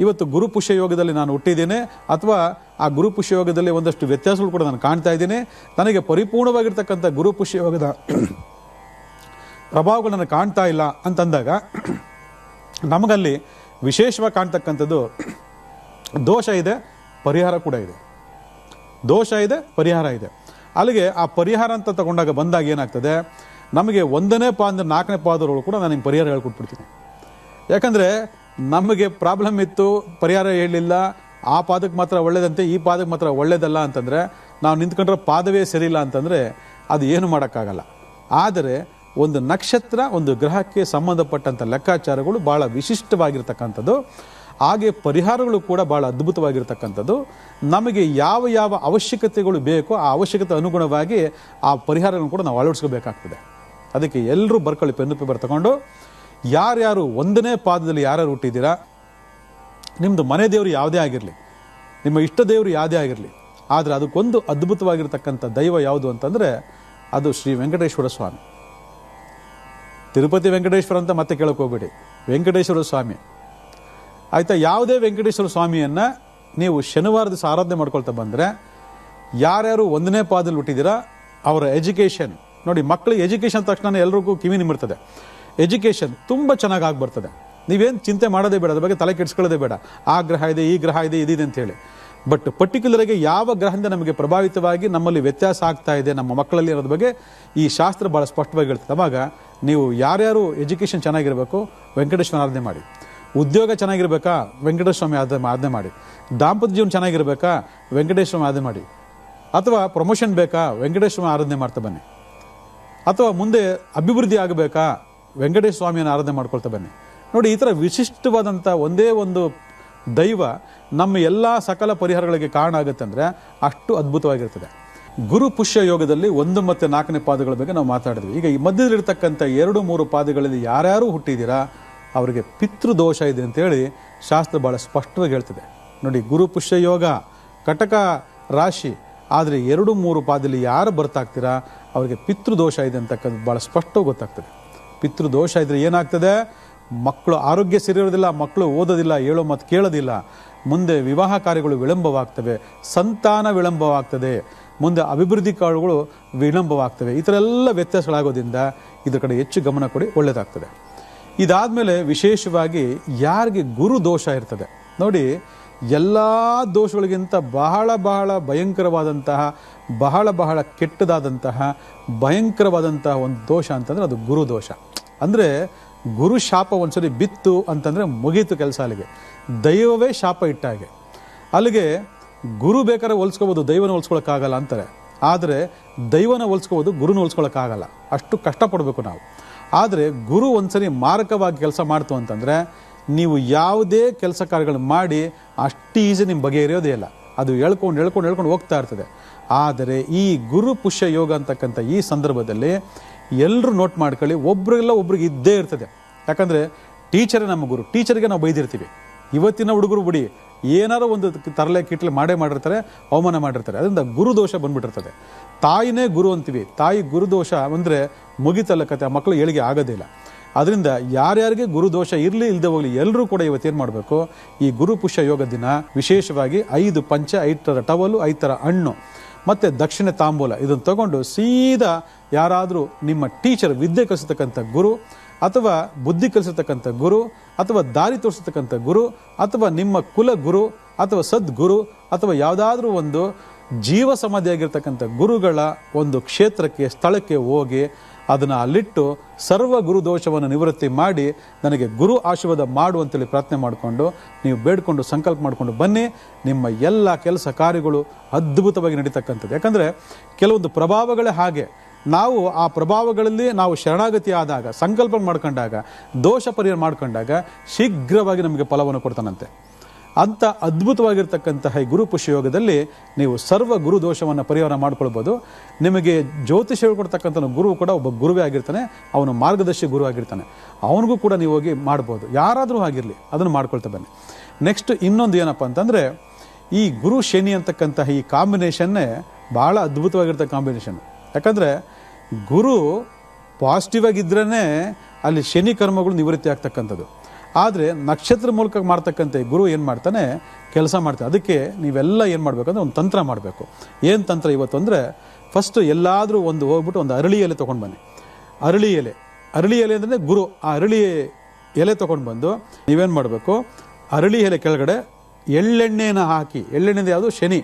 ಇವತ್ತು ಗುರು ಪುಷ್ಯ ಯೋಗದಲ್ಲಿ ನಾನು ಹುಟ್ಟಿದ್ದೇನೆ, ಅಥವಾ ಆ ಗುರು ಪುಷ್ಯ ಯೋಗದಲ್ಲಿ ಒಂದಷ್ಟು ವ್ಯತ್ಯಾಸಗಳು ಕೂಡ ನಾನು ಕಾಣ್ತಾ ಇದ್ದೀನಿ, ನನಗೆ ಪರಿಪೂರ್ಣವಾಗಿರ್ತಕ್ಕಂಥ ಗುರು ಪುಷ್ಯ ಯೋಗದ ಪ್ರಭಾವಗಳು ನನಗೆ ಕಾಣ್ತಾ ಇಲ್ಲ ಅಂತಂದಾಗ ನಮಗಲ್ಲಿ ವಿಶೇಷವಾಗಿ ಕಾಣ್ತಕ್ಕಂಥದ್ದು ದೋಷ ಇದೆ, ಪರಿಹಾರ ಕೂಡ ಇದೆ. ದೋಷ ಇದೆ, ಪರಿಹಾರ ಇದೆ. ಅಲ್ಲಿಗೆ ಆ ಪರಿಹಾರ ಅಂತ ತಗೊಂಡಾಗ ಬಂದಾಗ ಏನಾಗ್ತದೆ, ನಮಗೆ 1ನೇ ಪಾದ 4ನೇ ಪಾದರೊಳಗೆ ಕೂಡ ನಾನು ನಿಮ್ಗೆ ಪರಿಹಾರ ಹೇಳ್ಕೊಟ್ಬಿಡ್ತೀನಿ. ಯಾಕಂದರೆ ನಮಗೆ ಪ್ರಾಬ್ಲಮ್ ಇತ್ತು, ಪರಿಹಾರ ಹೇಳಲಿಲ್ಲ, ಆ ಪಾದಕ್ಕೆ ಮಾತ್ರ ಒಳ್ಳೇದಂತೆ, ಈ ಪಾದಕ್ಕೆ ಮಾತ್ರ ಒಳ್ಳೇದಲ್ಲ ಅಂತಂದರೆ, ನಾವು ನಿಂತ್ಕೊಂಡ್ರೆ ಪಾದವೇ ಸರಿಯಿಲ್ಲ ಅಂತಂದರೆ ಅದು ಏನು ಮಾಡೋಕ್ಕಾಗಲ್ಲ. ಆದರೆ ಒಂದು ನಕ್ಷತ್ರ, ಒಂದು ಗ್ರಹಕ್ಕೆ ಸಂಬಂಧಪಟ್ಟಂಥ ಲೆಕ್ಕಾಚಾರಗಳು ಭಾಳ ವಿಶಿಷ್ಟವಾಗಿರ್ತಕ್ಕಂಥದ್ದು. ಹಾಗೆ ಪರಿಹಾರಗಳು ಕೂಡ ಭಾಳ ಅದ್ಭುತವಾಗಿರ್ತಕ್ಕಂಥದ್ದು. ನಮಗೆ ಯಾವ ಯಾವ ಅವಶ್ಯಕತೆಗಳು ಬೇಕೋ ಆ ಅವಶ್ಯಕತೆ ಅನುಗುಣವಾಗಿ ಆ ಪರಿಹಾರಗಳನ್ನು ಕೂಡ ನಾವು ಅಳವಡಿಸ್ಕೋಬೇಕಾಗ್ತದೆ. ಅದಕ್ಕೆ ಎಲ್ಲರೂ ಬರ್ಕೊಳ್ಳಿ, ಪೆನ್ನು ಪೇಪರ್ ತಗೊಂಡು, ಯಾರ್ಯಾರು 1ನೇ ಪಾದದಲ್ಲಿ ಯಾರ್ಯಾರು ಹುಟ್ಟಿದ್ದೀರಾ, ನಿಮ್ಮದು ಮನೆ ದೇವರು ಯಾವುದೇ ಆಗಿರಲಿ, ನಿಮ್ಮ ಇಷ್ಟ ದೇವರು ಯಾವುದೇ ಆಗಿರಲಿ, ಆದರೆ ಅದಕ್ಕೊಂದು ಅದ್ಭುತವಾಗಿರ್ತಕ್ಕಂಥ ದೈವ ಯಾವುದು ಅಂತಂದರೆ ಅದು ಶ್ರೀ ವೆಂಕಟೇಶ್ವರ ಸ್ವಾಮಿ. ತಿರುಪತಿ ವೆಂಕಟೇಶ್ವರ ಅಂತ ಮತ್ತೆ ಕೇಳಕ್ಕೆ ಹೋಗ್ಬೇಡಿ, ವೆಂಕಟೇಶ್ವರ ಸ್ವಾಮಿ. ಆಯಿತಾ? ಯಾವುದೇ ವೆಂಕಟೇಶ್ವರ ಸ್ವಾಮಿಯನ್ನು ನೀವು ಶನಿವಾರ ದಿವಸ ಆರಾಧನೆ ಮಾಡ್ಕೊಳ್ತಾ ಬಂದರೆ, ಯಾರ್ಯಾರು 1ನೇ ಪಾದದಲ್ಲಿ ಹುಟ್ಟಿದ್ದೀರಾ ಅವರ ಎಜುಕೇಷನ್ ನೋಡಿ, ಮಕ್ಕಳಿಗೆ ಎಜುಕೇಷನ್ ತಕ್ಷಣ ಎಲ್ರಿಗೂ ಕಿವಿ ನಿಮಿರ್ತದೆ. ಎಜುಕೇಷನ್ ತುಂಬ ಚೆನ್ನಾಗಿ ಆಗ್ಬರ್ತದೆ. ನೀವೇನು ಚಿಂತೆ ಮಾಡೋದೇ ಬೇಡ, ಅದ್ರ ಬಗ್ಗೆ ತಲೆ ಕೆಡಿಸ್ಕೊಳ್ಳೋದೇ ಬೇಡ. ಆ ಗ್ರಹ ಇದೆ, ಈ ಗ್ರಹ ಇದೆ, ಇದಿದೆ ಅಂತೇಳಿ. ಬಟ್ ಪರ್ಟಿಕ್ಯುಲರಾಗಿ ಯಾವ ಗ್ರಹದಿಂದ ನಮಗೆ ಪ್ರಭಾವಿತವಾಗಿ ನಮ್ಮಲ್ಲಿ ವ್ಯತ್ಯಾಸ ಆಗ್ತಾ ಇದೆ ನಮ್ಮ ಮಕ್ಕಳಲ್ಲಿ ಅನ್ನೋದ್ರ ಬಗ್ಗೆ ಈ ಶಾಸ್ತ್ರ ಭಾಳ ಸ್ಪಷ್ಟವಾಗಿ ಹೇಳ್ತದೆ. ಅವಾಗ ನೀವು ಯಾರ್ಯಾರು ಎಜುಕೇಷನ್ ಚೆನ್ನಾಗಿರಬೇಕು, ವೆಂಕಟೇಶ್ವರ ಆರಾಧನೆ ಮಾಡಿ. ಉದ್ಯೋಗ ಚೆನ್ನಾಗಿರ್ಬೇಕಾ, ವೆಂಕಟೇಶ್ವರ ಸ್ವಾಮಿ ಆರಾಧನೆ ಮಾಡಿ. ದಾಂಪತ್ಯ ಜೀವನ ಚೆನ್ನಾಗಿರ್ಬೇಕಾ, ವೆಂಕಟೇಶ್ವರ ಸ್ವಾಮಿ ಆರಾಧನೆ ಮಾಡಿ. ಅಥವಾ ಪ್ರಮೋಷನ್ ಬೇಕಾ, ವೆಂಕಟೇಶ್ವರ ಸ್ವಾಮಿ ಆರಾಧನೆ ಮಾಡ್ತಾ ಬನ್ನಿ. ಅಥವಾ ಮುಂದೆ ಅಭಿವೃದ್ಧಿ ಆಗಬೇಕಾ, ವೆಂಕಟೇಶ್ವರ ಸ್ವಾಮಿಯನ್ನು ಆರಾಧನೆ ಮಾಡ್ಕೊಳ್ತಾ ಬನ್ನಿ. ನೋಡಿ, ಈ ಥರ ವಿಶಿಷ್ಟವಾದಂಥ ಒಂದೇ ಒಂದು ದೈವ ನಮ್ಮ ಎಲ್ಲ ಸಕಲ ಪರಿಹಾರಗಳಿಗೆ ಕಾರಣ ಆಗುತ್ತೆ ಅಂದರೆ ಅಷ್ಟು ಅದ್ಭುತವಾಗಿರ್ತದೆ. ಗುರು ಪುಷ್ಯ ಯೋಗದಲ್ಲಿ 1 ಮತ್ತು 4ನೇ ಪಾದಗಳ ಬಗ್ಗೆ ನಾವು ಮಾತಾಡಿದ್ವಿ. ಈಗ ಈ ಮಧ್ಯದಲ್ಲಿರ್ತಕ್ಕಂಥ 2, 3 ಪಾದಗಳಲ್ಲಿ ಯಾರ್ಯಾರು ಹುಟ್ಟಿದ್ದೀರಾ ಅವರಿಗೆ ಪಿತೃದೋಷ ಇದೆ ಅಂತೇಳಿ ಶಾಸ್ತ್ರ ಭಾಳ ಸ್ಪಷ್ಟವಾಗಿ ಹೇಳ್ತದೆ. ನೋಡಿ, ಗುರು ಪುಷ್ಯ ಯೋಗ ಕಟಕ ರಾಶಿ, ಆದರೆ 2, 3 ಪಾದದಲ್ಲಿ ಯಾರು ಬರ್ತಾಗ್ತೀರಾ ಅವರಿಗೆ ಪಿತೃದೋಷ ಇದೆ ಅಂತಕ್ಕಂಥದ್ದು ಭಾಳ ಸ್ಪಷ್ಟವಾಗಿ ಗೊತ್ತಾಗ್ತದೆ. ಪಿತೃದೋಷ ಇದ್ರೆ ಏನಾಗ್ತದೆ, ಮಕ್ಕಳು ಆರೋಗ್ಯ ಸರಿ ಇರೋದಿಲ್ಲ, ಮಕ್ಕಳು ಓದೋದಿಲ್ಲ, ಹೇಳೋ ಮಾತು ಕೇಳೋದಿಲ್ಲ, ಮುಂದೆ ವಿವಾಹ ಕಾರ್ಯಗಳು ವಿಳಂಬವಾಗ್ತವೆ, ಸಂತಾನ ವಿಳಂಬವಾಗ್ತದೆ, ಮುಂದೆ ಅಭಿವೃದ್ಧಿ ಕಾರ್ಯಗಳು ವಿಳಂಬವಾಗ್ತವೆ. ಈ ಥರ ಎಲ್ಲ ವ್ಯತ್ಯಾಸಗಳಾಗೋದ್ರಿಂದ ಇದ್ರ ಕಡೆ ಹೆಚ್ಚು ಗಮನ ಕೊಡಿ, ಒಳ್ಳೆಯದಾಗ್ತದೆ. ಇದಾದಮೇಲೆ ವಿಶೇಷವಾಗಿ ಯಾರಿಗೆ ಗುರು ದೋಷ ಇರ್ತದೆ ನೋಡಿ, ಎಲ್ಲ ದೋಷಗಳಿಗಿಂತ ಬಹಳ ಬಹಳ ಭಯಂಕರವಾದಂತಹ, ಬಹಳ ಬಹಳ ಕೆಟ್ಟದಾದಂತಹ, ಭಯಂಕರವಾದಂತಹ ಒಂದು ದೋಷ ಅಂತಂದರೆ ಅದು ಗುರು ದೋಷ. ಅಂದರೆ ಗುರು ಶಾಪ ಒಂದ್ಸರಿ ಬಿತ್ತು ಅಂತಂದರೆ ಮುಗೀತು ಕೆಲಸ. ಅಲ್ಲಿಗೆ ದೈವವೇ ಶಾಪ ಇಟ್ಟ ಹಾಗೆ. ಅಲ್ಲಿಗೆ ಗುರು ಬೇಕಾದ್ರೆ ಹೋಲ್ಸ್ಕೋಬೋದು, ದೈವನ ಹೋಲ್ಸ್ಕೊಳಕ್ಕಾಗಲ್ಲ ಅಂತಾರೆ. ಆದರೆ ದೈವನ ಹೋಲ್ಸ್ಕೋಬೋದು, ಗುರುನ ಹೋಲ್ಸ್ಕೊಳಕ್ಕಾಗಲ್ಲ. ಅಷ್ಟು ಕಷ್ಟಪಡಬೇಕು ನಾವು. ಆದರೆ ಗುರು ಒಂದ್ಸರಿ ಮಾರಕವಾಗಿ ಕೆಲಸ ಮಾಡ್ತು ಅಂತಂದರೆ ನೀವು ಯಾವುದೇ ಕೆಲಸ ಕಾರ್ಯಗಳು ಮಾಡಿ ಅಷ್ಟು ಈಸಿ ನಿಮ್ಮ ಬಗೆಹರಿಯೋದೇ ಇಲ್ಲ. ಅದು ಹೇಳ್ಕೊಂಡು ಹೋಗ್ತಾ ಇರ್ತದೆ. ಆದರೆ ಈ ಗುರು ಪುಷ್ಯ ಯೋಗ ಅಂತಕ್ಕಂಥ ಈ ಸಂದರ್ಭದಲ್ಲಿ ಎಲ್ಲರೂ ನೋಟ್ ಮಾಡ್ಕೊಳ್ಳಿ, ಒಬ್ರಿಗೆಲ್ಲ ಒಬ್ರಿಗೆ ಇದ್ದೇ ಇರ್ತದೆ. ಯಾಕಂದರೆ ಟೀಚರೇ ನಮ್ಮ ಗುರು. ಟೀಚರ್ಗೆ ನಾವು ಬೈದಿರ್ತೀವಿ. ಇವತ್ತಿನ ಹುಡುಗರು ಬಿಡಿ, ಏನಾರೋ ಒಂದು ತರಲೆ ಕಿಟ್ಲೆ ಮಾಡಿರ್ತಾರೆ, ಅವಮಾನ ಮಾಡಿರ್ತಾರೆ. ಅದರಿಂದ ಗುರುದೋಷ ಬಂದ್ಬಿಟ್ಟಿರ್ತದೆ. ತಾಯಿನೇ ಗುರು ಅಂತೀವಿ. ತಾಯಿ ಗುರುದೋಷ ಅಂದರೆ ಮುಗಿತಲ್ಲ ಕತೆ, ಆ ಮಕ್ಕಳು ಏಳಿಗೆ ಆಗೋದಿಲ್ಲ. ಅದರಿಂದ ಯಾರ್ಯಾರಿಗೆ ಗುರುದೋಷ ಇರಲಿ ಇಲ್ಲದೆ ಹೋಗಲಿ ಎಲ್ಲರೂ ಕೂಡ ಇವತ್ತೇನು ಮಾಡಬೇಕು, ಈ ಗುರು ಪುಷ್ಯ ಯೋಗ ದಿನ ವಿಶೇಷವಾಗಿ 5 ಪಂಚ, 5 ಥರ ಟವಲು, 5 ಥರ ಹಣ್ಣು ಮತ್ತು ದಕ್ಷಿಣ ತಾಂಬೂಲ ಇದನ್ನು ತಗೊಂಡು ಸೀದಾ ಯಾರಾದರೂ ನಿಮ್ಮ ಟೀಚರ್, ವಿದ್ಯೆ ಕಲಿಸತಕ್ಕಂಥ ಗುರು ಅಥವಾ ಬುದ್ಧಿ ಕಲಿಸತಕ್ಕಂಥ ಗುರು ಅಥವಾ ದಾರಿ ತೋರಿಸತಕ್ಕಂಥ ಗುರು ಅಥವಾ ನಿಮ್ಮ ಕುಲ ಗುರು ಅಥವಾ ಸದ್ಗುರು ಅಥವಾ ಯಾವುದಾದ್ರೂ ಒಂದು ಜೀವ ಸಮಾಧಿಯಾಗಿರ್ತಕ್ಕಂಥ ಗುರುಗಳ ಒಂದು ಕ್ಷೇತ್ರಕ್ಕೆ, ಸ್ಥಳಕ್ಕೆ ಹೋಗಿ ಅದನ್ನು ಅಲ್ಲಿಟ್ಟು ಸರ್ವ ಗುರು ದೋಷವನ್ನು ನಿವೃತ್ತಿ ಮಾಡಿ ನನಗೆ ಗುರು ಆಶೀರ್ವಾದ ಮಾಡು ಅಂತೇಳಿ ಪ್ರಾರ್ಥನೆ ಮಾಡಿಕೊಂಡು ನೀವು ಬೇಡ್ಕೊಂಡು ಸಂಕಲ್ಪ ಮಾಡಿಕೊಂಡು ಬನ್ನಿ. ನಿಮ್ಮ ಎಲ್ಲ ಕೆಲಸ ಕಾರ್ಯಗಳು ಅದ್ಭುತವಾಗಿ ನಡೀತಕ್ಕಂಥದ್ದು. ಯಾಕಂದರೆ ಕೆಲವೊಂದು ಪ್ರಭಾವಗಳೇ ಹಾಗೆ. ನಾವು ಆ ಪ್ರಭಾವಗಳಲ್ಲಿ ನಾವು ಶರಣಾಗತಿ ಆದಾಗ, ಸಂಕಲ್ಪ ಮಾಡ್ಕೊಂಡಾಗ, ದೋಷ ಪರಿಹಾರ ಮಾಡ್ಕೊಂಡಾಗ ಶೀಘ್ರವಾಗಿ ನಮಗೆ ಫಲವನ್ನು ಕೊಡ್ತಾನಂತೆ. ಅಂಥ ಅದ್ಭುತವಾಗಿರ್ತಕ್ಕಂತಹ ಈ ಗುರು ಪುಷ್ಯ ಯೋಗದಲ್ಲಿ ನೀವು ಸರ್ವ ಗುರು ದೋಷವನ್ನು ಪರಿಹಾರ ಮಾಡ್ಕೊಳ್ಬೋದು. ನಿಮಗೆ ಜ್ಯೋತಿಷ ಹೇಳ್ಕೊಡ್ತಕ್ಕಂಥ ಗುರು ಕೂಡ ಒಬ್ಬ ಗುರುವೇ ಆಗಿರ್ತಾನೆ, ಅವನು ಮಾರ್ಗದರ್ಶಿ ಗುರು ಆಗಿರ್ತಾನೆ. ಅವನಿಗೂ ಕೂಡ ನೀವು ಹೋಗಿ ಮಾಡ್ಬೋದು. ಯಾರಾದರೂ ಆಗಿರಲಿ, ಅದನ್ನು ಮಾಡ್ಕೊಳ್ತಾ ಬನ್ನಿ. ನೆಕ್ಸ್ಟ್ ಇನ್ನೊಂದು ಏನಪ್ಪ ಅಂತಂದರೆ, ಈ ಗುರು ಶನಿ ಅಂತಕ್ಕಂತಹ ಈ ಕಾಂಬಿನೇಷನ್ನೇ ಭಾಳ ಅದ್ಭುತವಾಗಿರ್ತಕ್ಕ ಕಾಂಬಿನೇಷನ್. ಯಾಕಂದರೆ ಗುರು ಪಾಸಿಟಿವ್ ಆಗಿದ್ರೇ ಅಲ್ಲಿ ಶನಿ ಕರ್ಮಗಳು ನಿವೃತ್ತಿ ಆಗ್ತಕ್ಕಂಥದ್ದು. ಆದರೆ ನಕ್ಷತ್ರ ಮೂಲಕ ಮಾಡ್ತಕ್ಕಂಥ ಗುರು ಏನು ಮಾಡ್ತಾನೆ, ಕೆಲಸ ಮಾಡ್ತಾನೆ. ಅದಕ್ಕೆ ನೀವೆಲ್ಲ ಏನು ಮಾಡಬೇಕಂದ್ರೆ ಒಂದು ತಂತ್ರ ಮಾಡಬೇಕು. ಏನು ತಂತ್ರ ಇವತ್ತು ಅಂದರೆ, ಫಸ್ಟು ಎಲ್ಲಾದರೂ ಒಂದು ಹೋಗ್ಬಿಟ್ಟು ಒಂದು ಅರಳಿ ಎಲೆ ತೊಗೊಂಡು ಬನ್ನಿ. ಅರಳಿ ಎಲೆ ಅಂದರೆ ಗುರು. ಆ ಅರಳಿ ಎಲೆ ತೊಗೊಂಡು ಬಂದು ನೀವೇನು ಮಾಡಬೇಕು, ಅರಳಿ ಎಲೆ ಕೆಳಗಡೆ ಎಳ್ಳೆಣ್ಣೆನ ಹಾಕಿ, ಎಳ್ಳೆಣ್ಣೆ ಯಾವುದು, ಶನಿ,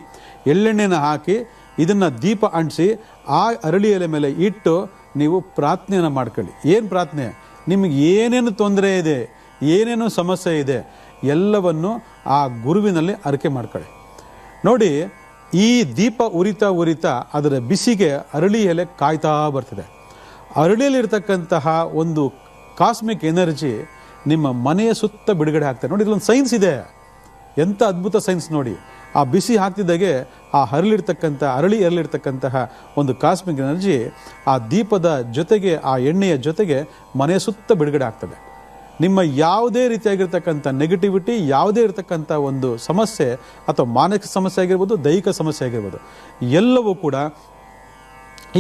ಎಳ್ಳೆಣ್ಣೆನ ಹಾಕಿ ಇದನ್ನು ದೀಪ ಅಂಟಿಸಿ ಆ ಅರಳಿ ಎಲೆ ಮೇಲೆ ಇಟ್ಟು ನೀವು ಪ್ರಾರ್ಥನೆಯನ್ನು ಮಾಡ್ಕೊಳ್ಳಿ. ಏನು ಪ್ರಾರ್ಥನೆ? ನಿಮಗೆ ಏನೇನು ತೊಂದರೆ ಇದೆ, ಏನೇನು ಸಮಸ್ಯೆ ಇದೆ ಎಲ್ಲವನ್ನು ಆ ಗುರುವಿನಲ್ಲಿ ಅರಿಕೆ ಮಾಡ್ಕೊಳ್ಳಿ. ನೋಡಿ, ಈ ದೀಪ ಉರಿತಾ ಅದರ ಬಿಸಿಗೆ ಅರಳಿ ಎಲೆ ಕಾಯ್ತಾ ಬರ್ತಿದೆ. ಅರಳಿಯಲ್ಲಿರ್ತಕ್ಕಂತಹ ಒಂದು ಕಾಸ್ಮಿಕ್ ಎನರ್ಜಿ ನಿಮ್ಮ ಮನೆಯ ಸುತ್ತ ಬಿಡುಗಡೆ ಆಗ್ತದೆ. ನೋಡಿ, ಇಲ್ಲೊಂದು ಸೈನ್ಸ್ ಇದೆ, ಎಂಥ ಅದ್ಭುತ ಸೈನ್ಸ್ ನೋಡಿ. ಆ ಬಿಸಿ ಹಾಕ್ತಿದ್ದಾಗೆ ಆ ಅರಳಿರ್ತಕ್ಕಂತಹ ಒಂದು ಕಾಸ್ಮಿಕ್ ಎನರ್ಜಿ ಆ ದೀಪದ ಜೊತೆಗೆ, ಆ ಎಣ್ಣೆಯ ಜೊತೆಗೆ ಮನೆಯ ಸುತ್ತ ಬಿಡುಗಡೆ ಆಗ್ತದೆ. ನಿಮ್ಮ ಯಾವುದೇ ರೀತಿಯಾಗಿರ್ತಕ್ಕಂಥ ನೆಗೆಟಿವಿಟಿ, ಯಾವುದೇ ಇರತಕ್ಕಂಥ ಒಂದು ಸಮಸ್ಯೆ ಅಥವಾ ಮಾನಸಿಕ ಸಮಸ್ಯೆ ಆಗಿರ್ಬೋದು, ದೈಹಿಕ ಸಮಸ್ಯೆ ಆಗಿರ್ಬೋದು, ಎಲ್ಲವೂ ಕೂಡ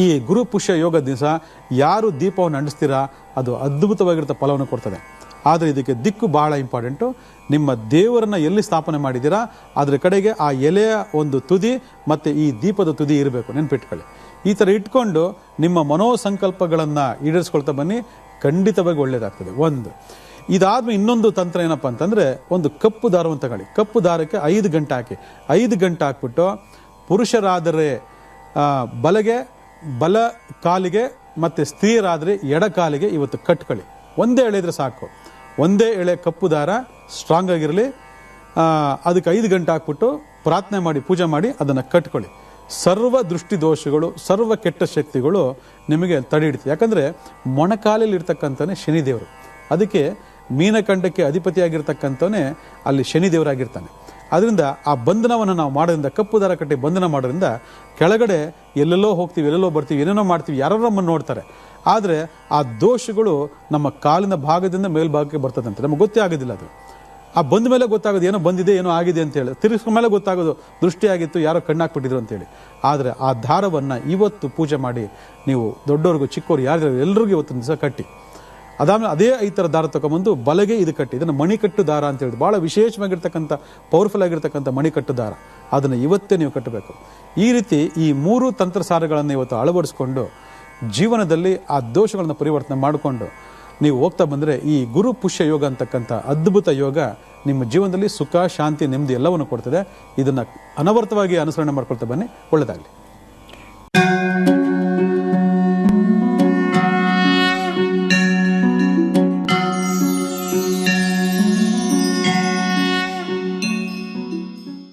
ಈ ಗುರು ಪುಷ್ಯ ಯೋಗ ದಿವಸ ಯಾರು ದೀಪವನ್ನು ಅಂಟಿಸ್ತೀರಾ ಅದು ಅದ್ಭುತವಾಗಿರ್ತ ಫಲವನ್ನು ಕೊಡ್ತದೆ. ಆದರೆ ಇದಕ್ಕೆ ದಿಕ್ಕು ಬಹಳ ಇಂಪಾರ್ಟೆಂಟು. ನಿಮ್ಮ ದೇವರನ್ನು ಎಲ್ಲಿ ಸ್ಥಾಪನೆ ಮಾಡಿದ್ದೀರಾ ಅದರ ಕಡೆಗೆ ಆ ಎಲೆಯ ಒಂದು ತುದಿ ಮತ್ತು ಈ ದೀಪದ ತುದಿ ಇರಬೇಕು, ನೆನ್ಪಿಟ್ಕೊಳ್ಳಿ. ಈ ಥರ ಇಟ್ಕೊಂಡು ನಿಮ್ಮ ಮನೋಸಂಕಲ್ಪಗಳನ್ನು ಈಡೇರಿಸ್ಕೊಳ್ತಾ ಬನ್ನಿ, ಖಂಡಿತವಾಗಿ ಒಳ್ಳೆಯದಾಗ್ತದೆ. ಒಂದು ಇದಾದ್ಮೇಲೆ ಇನ್ನೊಂದು ತಂತ್ರ ಏನಪ್ಪ ಅಂತಂದರೆ, ಒಂದು ಕಪ್ಪು ದಾರವನ್ನು ತಗೊಳ್ಳಿ. ಕಪ್ಪು ದಾರಕ್ಕೆ 5 ಗಂಟೆ ಹಾಕಿ, 5 ಗಂಟೆ ಹಾಕ್ಬಿಟ್ಟು ಪುರುಷರಾದರೆ ಬಲ ಕಾಲಿಗೆ ಮತ್ತು ಸ್ತ್ರೀಯರಾದರೆ ಎಡ ಕಾಲಿಗೆ ಇವತ್ತು ಕಟ್ಕೊಳ್ಳಿ. ಒಂದೇ ಎಳೆ ಇದ್ರೆ ಸಾಕು, ಒಂದೇ ಎಳೆ ಕಪ್ಪು ದಾರ ಸ್ಟ್ರಾಂಗ್ ಆಗಿರಲಿ. ಅದಕ್ಕೆ 5 ಗಂಟೆ ಹಾಕ್ಬಿಟ್ಟು ಪ್ರಾರ್ಥನೆ ಮಾಡಿ, ಪೂಜೆ ಮಾಡಿ ಅದನ್ನು ಕಟ್ಕೊಳ್ಳಿ. ಸರ್ವ ದೃಷ್ಟಿ ದೋಷಗಳು, ಸರ್ವ ಕೆಟ್ಟ ಶಕ್ತಿಗಳು ನಿಮಗೆ ತಡೆ ಹಿಡಿತದೆ. ಯಾಕಂದರೆ ಮೊಣಕಾಲಲ್ಲಿ ಇರ್ತಕ್ಕಂಥವನೇ ಶನಿದೇವರು. ಅದಕ್ಕೆ ಮೀನಖಂಡಕ್ಕೆ ಅಧಿಪತಿಯಾಗಿರ್ತಕ್ಕಂಥವನೇ ಅಲ್ಲಿ ಶನಿದೇವರಾಗಿರ್ತಾನೆ. ಅದರಿಂದ ಆ ಬಂಧನವನ್ನು ನಾವು ಮಾಡೋದ್ರಿಂದ, ಕಪ್ಪು ದಾರ ಕಟ್ಟಿ ಬಂಧನ ಮಾಡೋದ್ರಿಂದ ಕೆಳಗಡೆ ಎಲ್ಲೆಲ್ಲೋ ಹೋಗ್ತೀವಿ, ಎಲ್ಲೆಲ್ಲೋ ಬರ್ತೀವಿ, ಏನೇನೋ ಮಾಡ್ತೀವಿ, ಯಾರೋ ನಮ್ಮನ್ನು ನೋಡ್ತಾರೆ. ಆದರೆ ಆ ದೋಷಗಳು ನಮ್ಮ ಕಾಲಿನ ಭಾಗದಿಂದ ಮೇಲ್ಭಾಗಕ್ಕೆ ಬರ್ತದಂತೆ, ನಮಗೆ ಗೊತ್ತೇ ಆಗೋದಿಲ್ಲ. ಅದು ಆ ಬಂದ ಮೇಲೆ ಗೊತ್ತಾಗೋದು, ಏನೋ ಬಂದಿದೆ, ಏನೋ ಆಗಿದೆ ಅಂತೇಳಿ. ತಿರುಗಿಸ್ಕೊಂಡ ಮೇಲೆ ಗೊತ್ತಾಗೋದು ದೃಷ್ಟಿಯಾಗಿತ್ತು, ಯಾರೋ ಕಣ್ಣಾಕ್ಬಿಟ್ಟಿದ್ರು ಅಂತೇಳಿ. ಆದರೆ ಆ ದಾರವನ್ನು ಇವತ್ತು ಪೂಜೆ ಮಾಡಿ ನೀವು ದೊಡ್ಡವ್ರಿಗೂ ಚಿಕ್ಕವ್ರು ಯಾರು ಎಲ್ಲರಿಗೂ ಇವತ್ತಿನ ದಿವಸ ಕಟ್ಟಿ, ಅದಾದಮೇಲೆ ಅದೇ 5 ಥರ ದಾರ ತೊಗೊಂಬಂದು ಬಲಗೆ ಇದು ಕಟ್ಟಿ. ಇದನ್ನು ಮಣಿಕಟ್ಟು ದಾರ ಅಂತ ಹೇಳಿದ್ರು. ಭಾಳ ವಿಶೇಷವಾಗಿರ್ತಕ್ಕಂಥ ಪವರ್ಫುಲ್ ಆಗಿರ್ತಕ್ಕಂಥ ಮಣಿಕಟ್ಟು ದಾರ, ಅದನ್ನು ಇವತ್ತೇ ನೀವು ಕಟ್ಟಬೇಕು. ಈ ರೀತಿ ಈ 3 ತಂತ್ರಸಾರಗಳನ್ನು ಇವತ್ತು ಅಳವಡಿಸ್ಕೊಂಡು ಜೀವನದಲ್ಲಿ ಆ ದೋಷಗಳನ್ನು ಪರಿವರ್ತನೆ ಮಾಡಿಕೊಂಡು ನೀವು ಹೋಗ್ತಾ ಬಂದರೆ ಈ ಗುರು ಪುಷ್ಯ ಯೋಗ ಅಂತಕ್ಕಂಥ ಅದ್ಭುತ ಯೋಗ ನಿಮ್ಮ ಜೀವನದಲ್ಲಿ ಸುಖ, ಶಾಂತಿ, ನೆಮ್ಮದಿ ಎಲ್ಲವನ್ನು ಕೊಡ್ತದೆ. ಇದನ್ನು ಅನವರ್ತವಾಗಿ ಅನುಸರಣೆ ಮಾಡ್ಕೊಳ್ತಾ ಬನ್ನಿ. ಒಳ್ಳೆಯದಾಗಲಿ.